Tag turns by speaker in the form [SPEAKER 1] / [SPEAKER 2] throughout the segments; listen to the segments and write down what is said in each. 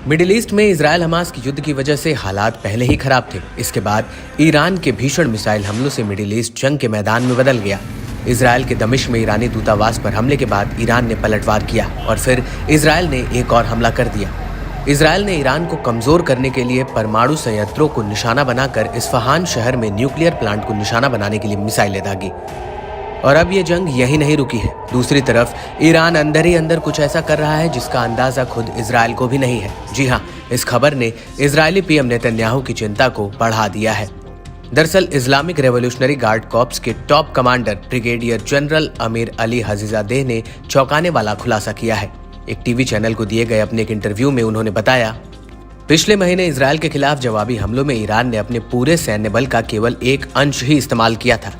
[SPEAKER 1] Middle east में Israel Hamas की युद्ध की वजह से हालात पहले ही खराब थे। इसके बाद ईरान के भीषण मिसाइल हमलों से मिडिल ईस्ट जंग के मैदान में बदल गया। इजरायल के दमिश्क में ईरानी दूतावास पर हमले के बाद ईरान ने पलटवार किया और फिर इजरायल ने एक और हमला कर दिया। इजरायल ने ईरान को कमजोर करने के लिए परमाणु संयंत्रों को निशाना बनाकर इस्फहान शहर में न्यूक्लियर प्लांट को निशाना बनाने के लिए मिसाइलें दागी। और अब ये जंग यही नहीं रुकी है। दूसरी तरफ ईरान अंदर ही अंदर कुछ ऐसा कर रहा है जिसका अंदाजा खुद इजरायल को भी नहीं है। जी हाँ, इस खबर ने इजरायली पीएम नेतन्याहू की चिंता को बढ़ा दिया है। दरअसल इस्लामिक रेवोल्यूशनरी गार्ड कॉर्प्स के top commander brigadier general Amir Ali Hajizadeh ने चौंकाने वाला खुलासा किया है। एक टीवी चैनल को दिए गए अपने एक इंटरव्यू में उन्होंने बताया, पिछले महीने इजरायल के खिलाफ जवाबी हमलों में ईरान ने अपने पूरे सैन्य बल का केवल एक अंश ही इस्तेमाल किया था।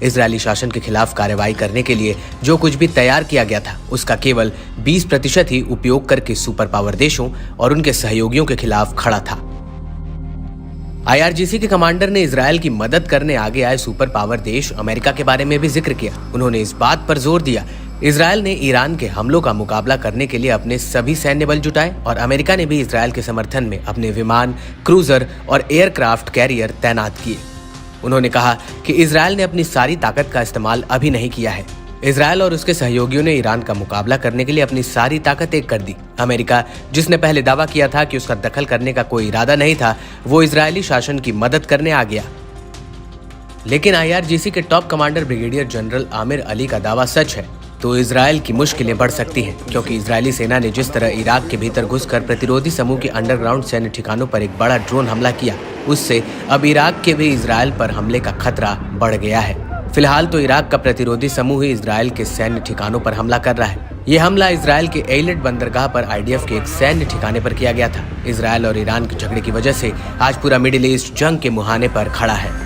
[SPEAKER 1] इजरायली शासन के खिलाफ कार्रवाई करने के लिए जो कुछ भी तैयार किया गया था उसका केवल 20% ही उपयोग करके सुपर पावर देशों और उनके सहयोगियों के खिलाफ खड़ा था। IRGC के कमांडर ने इजरायल की मदद करने आगे आए सुपर पावर देश अमेरिका के बारे में भी जिक्र किया। उन्होंने इस बात पर जोर दिया, इजरायल ने ईरान के हमलों का मुकाबला करने के लिए अपने सभी सैन्य बल जुटाए और अमेरिका ने भी इजरायल के समर्थन में अपने विमान, क्रूजर और एयरक्राफ्ट कैरियर तैनात किए। उन्होंने कहा कि इजरायल ने अपनी सारी ताकत का इस्तेमाल अभी नहीं किया है। इजरायल और उसके सहयोगियों ने ईरान का मुकाबला करने के लिए अपनी सारी ताकत एक कर दी। अमेरिका, जिसने पहले दावा किया था कि उसका दखल करने का कोई इरादा नहीं था, वो इजरायली शासन की मदद करने आ गया। लेकिन IRGC के top commander brigadier general Aamir Ali का दावा सच है तो इजरायल की मुश्किलें बढ़ सकती हैं, क्योंकि इजरायली सेना ने जिस तरह इराक के भीतर घुसकर प्रतिरोधी समूह के अंडरग्राउंड सैन्य ठिकानों पर एक बड़ा ड्रोन हमला किया, उससे अब इराक के भी इजरायल पर हमले का खतरा बढ़ गया है। फिलहाल तो इराक का प्रतिरोधी समूह ही इजरायल के सैन्य ठिकानों पर हमला कर रहा है। ये हमला इजरायल के एलिट बंदरगाह पर IDF के एक सैन्य ठिकाने पर किया गया था। इजरायल और ईरान के झगड़े की वजह से आज पूरा मिडिल ईस्ट जंग के मुहाने पर खड़ा है।